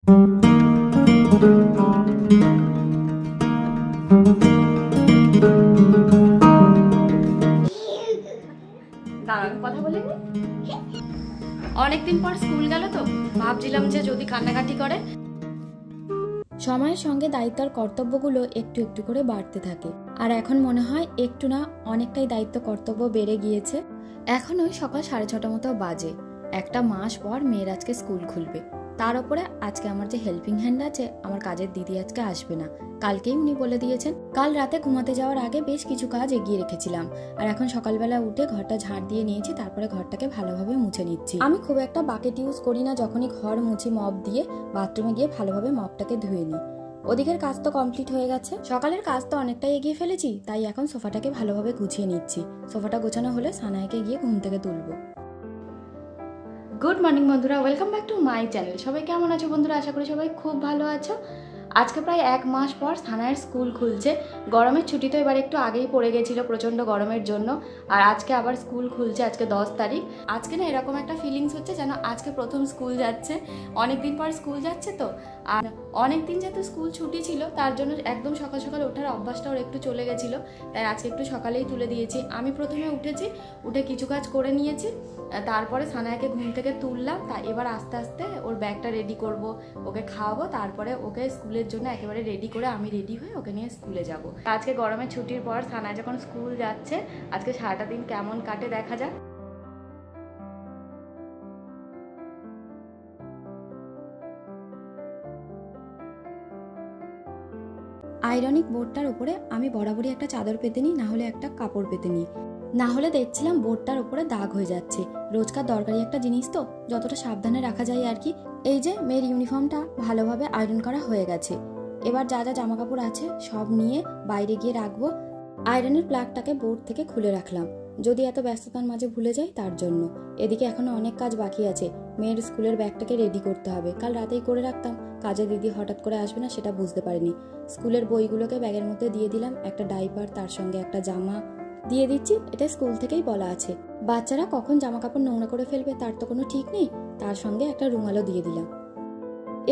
দাঁড়ান, কথা বলে অনেকদিন পর স্কুল গেল তো ভাবছিলাম যে যদি কান্নাকাটি করে। সময়ের সঙ্গে দায়িত্ব আর কর্তব্যগুলো একটু একটু করে বাড়তে থাকে, আর এখন মনে হয় একটু না অনেকটাই দায়িত্ব কর্তব্য বেড়ে গিয়েছে। এখন ওই সকাল 6:30 মতো বাজে। একটা মাস পর মেয়ের আজকে স্কুল খুলবে, তার উপরে আজকে আমার যে হেল্পিং হ্যান্ড আছে, আমার কাজের দিদি আজকে আসবে না, কালকেই উনি বলে দিয়েছেন। কাল রাতে ঘুমাতে যাওয়ার আগে বেশ কিছু কাজ এগিয়ে রেখেছিলাম, আর এখন সকালবেলা উঠে ঘরটা ঝাড় দিয়ে নিয়েছি, তারপরে ঘরটাকে ভালোভাবে মুছে নিচ্ছি। আমি খুব একটা বাকেট ইউজ করি না, যখনই ঘর মুছি মপ দিয়ে বাথরুমে গিয়ে ভালোভাবে মপটাকে ধুয়ে নিই। ওদিকের কাজ তো কমপ্লিট হয়ে গেছে, সকালের কাজ তো অনেকটাই এগিয়ে ফেলেছি, তাই এখন সোফাটাকে ভালোভাবে গুছিয়ে নিচ্ছি। সোফাটা গোছানো হলে সানায়াকে গিয়ে ঘুম থেকে তুলবো। গুড মর্নিং বন্ধুরা, welcome back to my channel. সবাই কেমন আছো বন্ধুরা? আশা করি সবাই খুব ভালো আছো। আজকে প্রায় 1 মাস পর সানায়ের স্কুল খুলছে। গরমের ছুটি তো এবার একটু আগেই পড়ে গেছিলো প্রচণ্ড গরমের জন্য, আর আজকে আবার স্কুল খুলছে, আজকে 10 তারিখ। আজকে না এরকম একটা ফিলিংস হচ্ছে যেন আজকে প্রথম স্কুল যাচ্ছে, অনেকদিন পর স্কুল যাচ্ছে তো। আর অনেকদিন যেহেতু স্কুল ছুটি ছিল, তার জন্য একদম সকাল সকাল ওঠার অভ্যাসটা ওর একটু চলে গেছিলো, তাই আজকে একটু সকালেই তুলে দিয়েছি। আমি প্রথমে উঠেছি, উঠে কিছু কাজ করে নিয়েছি, তারপরে সানায়াকে ঘুম থেকে তুললাম। তা এবার আস্তে আস্তে ওর ব্যাগটা রেডি করব, ওকে খাওয়াবো, তারপরে ওকে স্কুলের জন্য একেবারে রেডি করে আমি রেডি হয়ে ওকে নিয়ে স্কুলে যাব। আজকে গরমের ছুটির পর সানায়া যখন স্কুল যাচ্ছে, আজকে সারাটা দিন কেমন কাটে দেখা যাক। আয়রনিক বোর্ডটার উপরে আমি বরাবরই একটা চাদর পেতে নিই, না হলে একটা কাপড় পেতে নিই, না হলে দেখছিলাম বোর্ডটার উপরে দাগ হয়ে যাচ্ছে। রোজকার দরকারি একটা জিনিস তো, যতটা সাবধানে রাখা যায় আর কি। এই যে মেয়ের ইউনিফর্মটা ভালোভাবে আয়রন করা হয়ে গেছে। এবার যা যা জামা কাপড় আছে সব নিয়ে বাইরে গিয়ে রাখবো। আয়রনের প্লাগটাকে বোর্ড থেকে খুলে রাখলাম, যদি এত ব্যস্ততার মাঝে ভুলে যাই তার জন্য। এদিকে এখনো অনেক কাজ বাকি আছে, মেয়ের স্কুলের ব্যাগটাকে রেডি করতে হবে। কাল রাতেই করে রাখতাম, কাজে দিদি হঠাৎ করে আসবে না সেটা বুঝতে পারিনি। স্কুলের বইগুলোকে ব্যাগের মধ্যে দিয়ে দিলাম, একটা ডাইপার, তার সঙ্গে একটা জামা দিয়ে দিচ্ছি। এটা স্কুল থেকেই বলা আছে, বাচ্চারা কখন জামা কাপড় নোংরা করে ফেলবে তার তো কোনো ঠিক নেই। তার সঙ্গে একটা রুমালও দিয়ে দিলাম।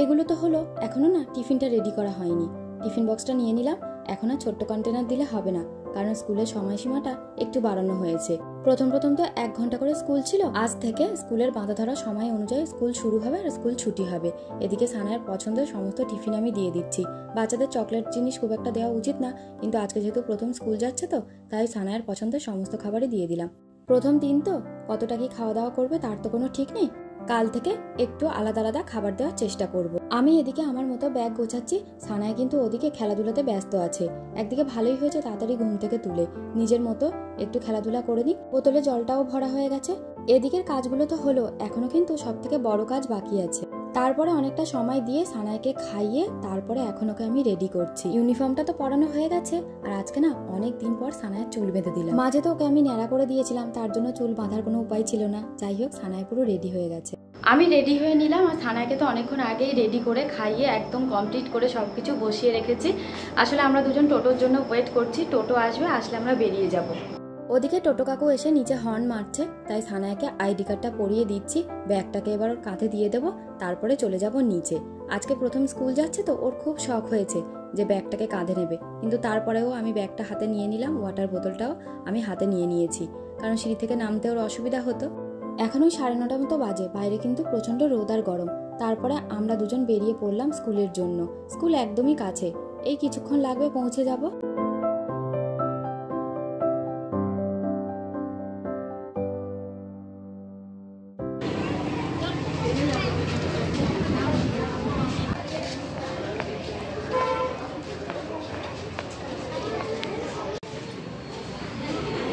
এগুলো তো হলো, এখনো না টিফিনটা রেডি করা হয়নি। টিফিন বক্সটা নিয়ে নিলাম। এখন আর ছোট্ট কন্টেনার দিলে হবে না, কারণ স্কুলের সময়সীমাটা একটু বাড়ানো হয়েছে। প্রথম তো 1 ঘন্টা করে স্কুল ছিল, আজ থেকে স্কুলের বাঁধা ধরা সময় অনুযায়ী স্কুল শুরু হবে আর স্কুল ছুটি হবে। এদিকে সানায়ের পছন্দের সমস্ত টিফিন আমি দিয়ে দিচ্ছি। বাচ্চাদের চকলেট জিনিস খুব একটা দেওয়া উচিত না, কিন্তু আজকে যেহেতু প্রথম স্কুল যাচ্ছে তো, তাই সানায়ের পছন্দের সমস্ত খাবারই দিয়ে দিলাম। প্রথম দিন তো কতটা কি খাওয়া দাওয়া করবে তার তো কোনো ঠিক নেই। কাল থেকে একটু আলাদা আলাদা খাবার দেওয়ার চেষ্টা করব। আমি এদিকে আমার মতো ব্যাগ গোছাচ্ছি, সানায়া কিন্তু ওদিকে খেলাধুলাতে ব্যস্ত আছে। একদিকে ভালোই হয়েছে তাড়াতাড়ি ঘুম থেকে তুলে নিজের মতো একটু খেলাধুলা করে নিক। বোতলে জলটাও ভরা হয়ে গেছে। এদিকের কাজগুলো তো হলো, এখনো কিন্তু সব থেকে বড় কাজ বাকি আছে। তারপরে অনেকটা সময় দিয়ে সানায়াকে খাইয়ে তারপরে এখন ওকে আমি রেডি করছি। ইউনিফর্মটা তো পরানো হয়ে গেছে, আর আজকে না অনেক দিন পর সানায়ার চুল বেঁধে দিলাম। মাঝে তো ওকে আমি ন্যাড়া করে দিয়েছিলাম, তার জন্য চুল বাঁধার কোনো উপায় ছিল না। যাই হোক, সানায়া পুরো রেডি হয়ে গেছে। আমি রেডি হয়ে নিলাম, আর সানায়াকে তো অনেকক্ষণ আগেই রেডি করে খাইয়ে একদম কমপ্লিট করে সব কিছু বসিয়ে রেখেছি। আসলে আমরা দুজন টোটোর জন্য ওয়েট করছি, টোটো আসবে, আসলে আমরা বেরিয়ে যাব। ওদিকে টোটো কাকু এসে নিচে হর্ন মারছে, তাই সানায়াকে আইডি কার্ডটা পরিয়ে দিচ্ছি। ব্যাগটাকে এবার ওর কাঁধে দিয়ে দেবো, তারপরে চলে যাব নিচে। আজকে প্রথম স্কুল যাচ্ছে তো ওর খুব শখ হয়েছে যে ব্যাগটাকে কাঁধে নেবে, কিন্তু তারপরেও আমি ব্যাগটা হাতে নিয়ে নিলাম। ওয়াটার বোতলটাও আমি হাতে নিয়ে নিয়েছি, কারণ সিঁড়ি থেকে নামতে ওর অসুবিধা হতো। এখন ওই 9:30 মতো বাজে, বাইরে কিন্তু প্রচন্ড রোদ আর গরম। তারপরে আমরা দুজন বেরিয়ে পড়লাম স্কুলের জন্য। স্কুল একদমই কাছে, এই কিছুক্ষণ লাগবে পৌঁছে যাব।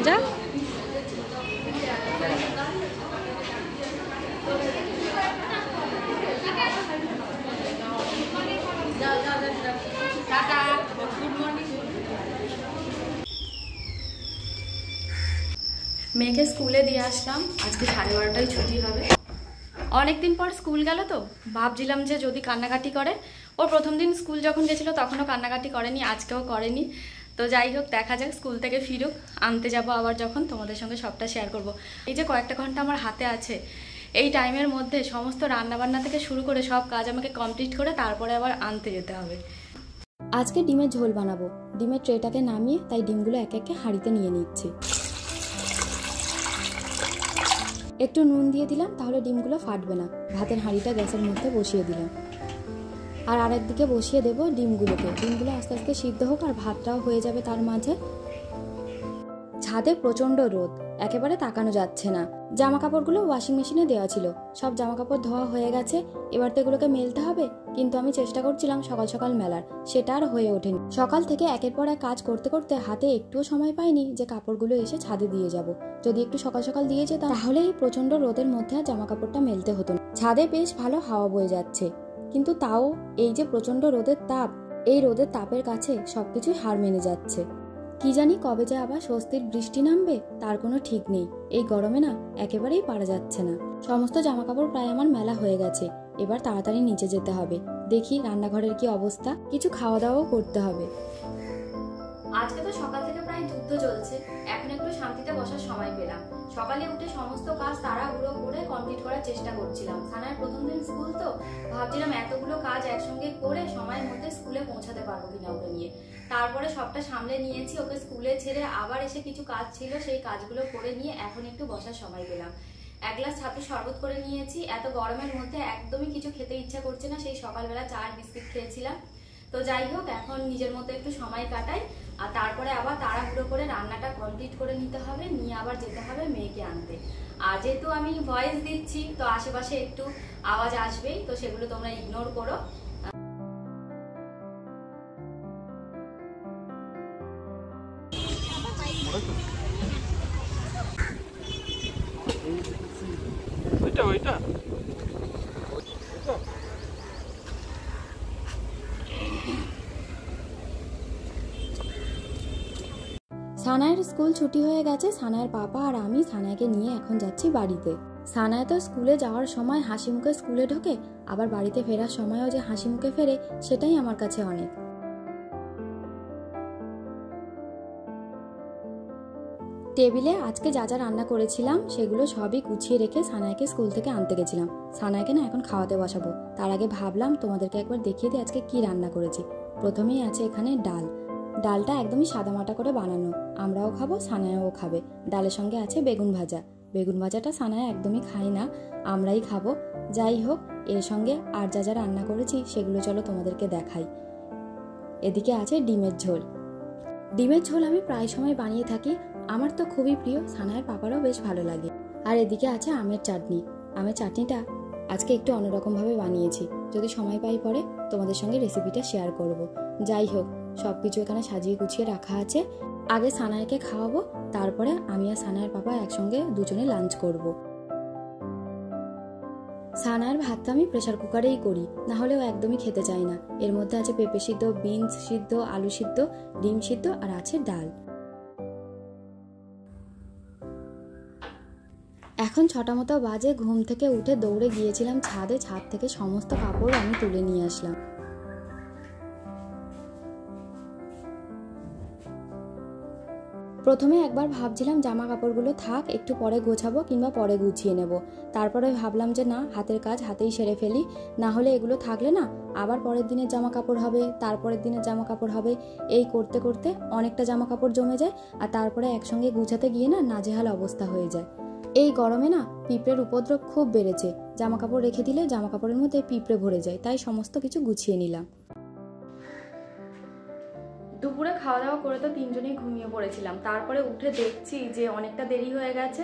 যা মেয়েকে স্কুলে দিয়ে আসলাম, আজকে 12:30টায় ছুটি হবে। অনেকদিন পর স্কুল গেল তো ভাবছিলাম যে যদি কান্নাকাটি করে। ওর প্রথম দিন স্কুল যখন গেছিলো তখনও কান্নাকাটি করেনি, আজকেও করেনি। তো যাই হোক, দেখা যাক, স্কুল থেকে ফিরুক, আনতে যাব আবার যখন, তোমাদের সঙ্গে সবটা শেয়ার করব। এই যে কয়েকটা ঘন্টা আমার হাতে আছে, এই টাইমের মধ্যে সমস্ত রান্নাবান্না থেকে শুরু করে সব কাজ আমাকে কমপ্লিট করে তারপরে আবার আনতে যেতে হবে। আজকে ডিমের ঝোল বানাবো। ডিমের ট্রেটাকে নামিয়ে তাই ডিমগুলো এক একে হাঁড়িতে নিয়ে নিচ্ছি। একটু নুন দিয়ে দিলাম, তাহলে ডিমগুলো ফাটবে না। ভাতের হাঁড়িটা গ্যাসের মধ্যে বসিয়ে দিলাম, আর আরেকদিকে বসিয়ে দেবো ডিমগুলোকে। ডিমগুলো আস্তে আস্তে সিদ্ধ হোক আর ভাতটাও হয়ে যাবে তার মাঝে। ছাদে প্রচণ্ড রোদ, একেবারে তাকানো যাচ্ছে না। জামা কাপড়গুলো ওয়াশিং মেশিনে দেওয়া ছিল, সব জামা কাপড় ধোয়া হয়ে গেছে। এবার তো এগুলোকে মেলতে হবে, কিন্তু আমি চেষ্টা করছিলাম সকাল সকাল মেলার, সেটা আর হয়ে ওঠেনি। সকাল থেকে একের পর এক কাজ করতে করতে হাতে একটুও সময় পাইনি যে কাপড়গুলো এসে ছাদে দিয়ে যাব। যদি একটু সকাল সকাল দিয়ে যেতাম তাহলে এই প্রচণ্ড রোদের মধ্যে আর জামা কাপড়টা মেলতে হতো না। ছাদে বেশ ভালো হাওয়া বয়ে যাচ্ছে, কিন্তু তাও এই যে প্রচণ্ড রোদের তাপ, এই রোদের তাপের কাছে সবকিছুই হার মেনে যাচ্ছে। কি জানি কবে যে আবার স্বস্তির বৃষ্টি নামবে তার কোনো ঠিক নেই। এই গরমে না একেবারেই পারা যাচ্ছে না। সমস্ত জামাকাপড় প্রায় আমার মেলা হয়ে গেছে, এবার তাড়াতাড়ি নিচে যেতে হবে। দেখি রান্নাঘরের কি অবস্থা, কিছু খাওয়া দাওয়াও করতে হবে। আজকে তো সকাল থেকে প্রায় যুদ্ধ চলছে, এখন একটু শান্তিতে বসার সময় পেলাম। সকালে উঠে সমস্ত কাজ তাড়াহুড়ো করে কমপ্লিট করার চেষ্টা করছিলাম। সানার প্রথম দিন স্কুল তো ভাবছিলাম এতগুলো কাজ একসঙ্গে করে সময়ের মধ্যে স্কুলে পৌঁছাতে পারবো কিনা ওকে নিয়ে। তারপরে সবটা সামলে নিয়েছি, ওকে স্কুলে ছেড়ে আবার এসে কিছু কাজ ছিল সেই কাজগুলো করে নিয়ে এখন একটু বসার সময় পেলাম। এক গ্লাস ছাতু শরবত করে নিয়েছি। এত গরমের মধ্যে একদমই কিছু খেতে ইচ্ছা করছে না, সেই সকালবেলা চা আর বিস্কিট খেয়েছিলাম। তো যাই হোক, এখন নিজের মতো একটু সময় কাটাই, আর তারপরে আবার তাড়াহুড়ো করে রান্নাটা কমপ্লিট করে নিতে হবে, নিয়ে আবার যেতে হবে মেয়েকে আনতে। আর যেহেতু আমি ভয়েস দিচ্ছি তো আশেপাশে একটু আওয়াজ আসবেই, তো সেগুলো তোমরা ইগনোর করো। সানায়ের স্কুল ছুটি হয়ে গেছে। সানায়ের পাপা আর আমি সানায়কে নিয়ে এখন যাচ্ছি বাড়িতে। সানায় তো স্কুলে যাওয়ার সময় হাসি মুখে স্কুলে ঢোকে, আবার বাড়িতে ফেরার সময়ও যে হাসি মুখে ফেরে সেটাই আমার কাছে অনেক। টেবিলে আজকে যা যা রান্না করেছিলাম সেগুলো সবই গুছিয়ে রেখে সানায়কে স্কুল থেকে আনতে গেছিলাম। সানায়কে না এখন খাওয়াতে বসাবো, তার আগে ভাবলাম তোমাদেরকে একবার দেখিয়ে দিই আজকে কি রান্না করেছি। প্রথমেই আছে এখানে ডাল। ডালটা একদমই সাদামাটা করে বানানো, আমরাও খাবো, সানায়াও খাবে। ডালের সঙ্গে আছে বেগুন ভাজা। বেগুন ভাজাটা সানায়া একদমই খায় না, আমরাই খাবো। যাই হোক, এর সঙ্গে আর যা যা রান্না করেছি সেগুলো চলো তোমাদেরকে দেখাই। এদিকে আছে ডিমের ঝোল। ডিমের ঝোল আমি প্রায় সময় বানিয়ে থাকি, আমার তো খুবই প্রিয়, সানায়ের পাপারও বেশ ভালো লাগে। আর এদিকে আছে আমের চাটনি। আমের চাটনিটা আজকে একটু অন্যরকমভাবে বানিয়েছি, যদি সময় পাই পরে তোমাদের সঙ্গে রেসিপিটা শেয়ার করব। যাই হোক, সবকিছু এখানে সাজিয়ে গুছিয়ে রাখা আছে। আগে সানায়কে খাওয়াবো, তারপরে আমি আর সানায়ের পাপা একসঙ্গে দুজনে লাঞ্চ করব। সানায়ের ভাতটা আমি প্রেসার কুকারেই করি, না হলে ও একদমই খেতে চায় না। এর মধ্যে আছে পেঁপে সিদ্ধ, বিনস সিদ্ধ, আলু সিদ্ধ, ডিম সিদ্ধ আর আছে ডাল। এখন 6টা মতো বাজে। ঘুম থেকে উঠে দৌড়ে গিয়েছিলাম ছাদে, ছাদ থেকে সমস্ত কাপড় আমি তুলে নিয়ে আসলাম। প্রথমে একবার ভাবছিলাম জামা কাপড়গুলো থাক, একটু পরে গোছাবো কিংবা পরে গুছিয়ে নেব। তারপরে ভাবলাম যে না, হাতের কাজ হাতেই সেরে ফেলি, না হলে এগুলো থাকলে না আবার পরের দিনের জামা কাপড় হবে, তারপরের দিনের জামা কাপড় হবে, এই করতে করতে অনেকটা জামা কাপড় জমে যায়, আর তারপরে একসঙ্গে গুছাতে গিয়ে না নাজেহাল অবস্থা হয়ে যায়। এই গরমে না পিঁপড়ের উপদ্রব খুব বেড়েছে, জামা কাপড় রেখে দিলে জামা কাপড়ের মধ্যে পিঁপড়ে ভরে যায়, তাই সমস্ত কিছু গুছিয়ে নিলাম। দুপুরে খাওয়া দাওয়া করে তো তিনজনেই ঘুমিয়ে পড়েছিলাম। তারপরে উঠে দেখছি যে অনেকটা দেরি হয়ে গেছে,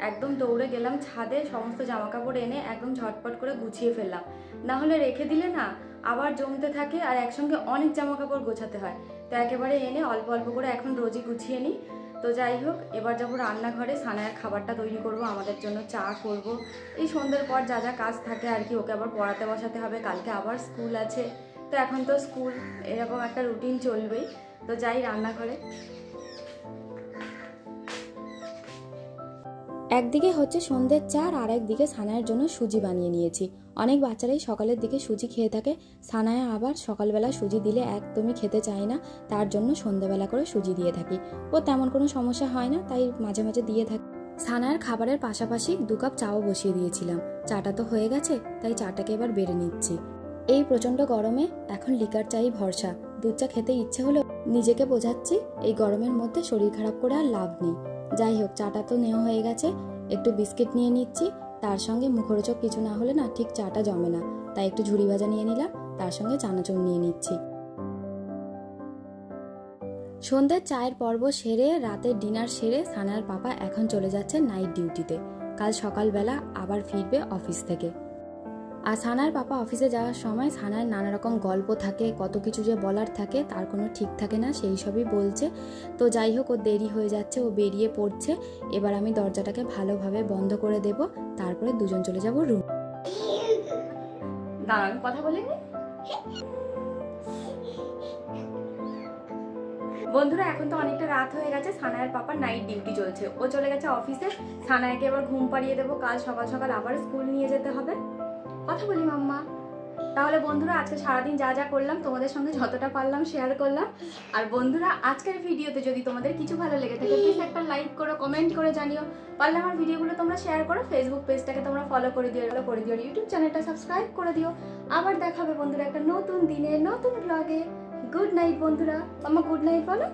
একদম দৌড়ে গেলাম ছাদে, সমস্ত জামা কাপড় এনে একদম ঝটপট করে গুছিয়ে ফেললাম, না হলে রেখে দিলে না আবার জমতে থাকে আর একসঙ্গে অনেক জামা কাপড় গোছাতে হয়। তো একেবারে এনে অল্প অল্প করে এখন রোজই গুছিয়ে নিই। তো যাই হোক, এবার যাবো রান্নাঘরে, সানায়ের খাবারটা তৈরি করব, আমাদের জন্য চা করব। এই সন্ধ্যের পর যা যা কাজ থাকে আর কি, ওকে আবার পড়াতে বসাতে হবে, কালকে আবার স্কুল আছে। তো এখন তো স্কুল, এরকম একটা রুটিন চলবেই। তো যাই রান্নাঘরে। একদিকে হচ্ছে সন্ধ্যের চা আর একদিকে সানায়ের জন্য সুজি বানিয়ে নিয়েছি। অনেক বাচ্চারাই সকালের দিকে সুজি খেয়ে থাকে, সানায়া আবার সকালবেলা সুজি দিলে একদমই খেতে চায় না, তার জন্য সন্ধ্যেবেলা করে সুজি দিয়ে থাকি। ও তেমন কোনো সমস্যা হয় না, তাই মাঝে মাঝে দিয়ে থাকি। সানায়ের খাবারের পাশাপাশি 2 কাপ চাও বসিয়ে দিয়েছিলাম। চাটা তো হয়ে গেছে, তাই চাটাকে এবার বেড়ে নিচ্ছি। এই প্রচণ্ড গরমে এখন লিকার চাই ভরসা। দুধ চা খেতে ইচ্ছে হলো, নিজেকে বোঝাচ্ছি এই গরমের মধ্যে শরীর খারাপ করে আর লাভ নেই। যাই হোক, চাটা তো নেওয়া হয়ে গেছে, একটু বিস্কিট নিয়ে নিচ্ছি। তার সঙ্গে মুখরোচক কিছু না হলে না ঠিক চাটা জমে না, তাই একটু ঝুড়ি ভাজা নিয়ে নিলাম, তার সঙ্গে চানাচুর নিয়ে নিচ্ছি। সন্ধ্যের চায়ের পর্ব সেরে রাতের ডিনার সেরে সানায়ার পাপা এখন চলে যাচ্ছে নাইট ডিউটিতে। কাল সকালবেলা আবার ফিরবে অফিস থেকে। আর সানায়ার পাপা অফিসে যাওয়ার সময় সানায়ার নানা রকম গল্প থাকে, কত কিছু যে বলার থাকে তার কোনো ঠিক থাকে না, সেই সবই বলছে। তো যাই হোক, ও দেরি হয়ে যাচ্ছে, ও বেরিয়ে পড়ছে। এবার আমি দরজাটাকে ভালোভাবে বন্ধ করে দেব, তারপরে দুজন চলে যাব রুম। দাঁড়ান, কথা বলিনি। বন্ধুরা, এখন তো অনেকটা রাত হয়ে গেছে, সানায়ার পাপা নাইট ডিউটি চলছে, ও চলে গেছে অফিসে। সানায়াকে এবার ঘুম পাড়িয়ে দেবো, কাল সকাল সকাল আবার স্কুল নিয়ে যেতে হবে। কথা বলি মাম্মা। তাহলে বন্ধুরা, আজকে সারাদিন যা যা করলাম তোমাদের সঙ্গে যতটা পারলাম শেয়ার করলাম। আর বন্ধুরা, আজকের ভিডিওতে যদি তোমাদের কিছু ভালো লেগে থাকে প্লিজ একটা লাইক করো, কমেন্ট করে জানিও। পারলে আমার ভিডিওগুলো তোমরা শেয়ার করো, ফেসবুক পেজটাকে তোমরা ফলো করে দিও, ইউটিউব চ্যানেলটা সাবস্ক্রাইব করে দিও। আবার দেখা হবে বন্ধুরা একটা নতুন দিনে নতুন ব্লগে। গুড নাইট বন্ধুরা। মাম্মা গুড নাইট বলো।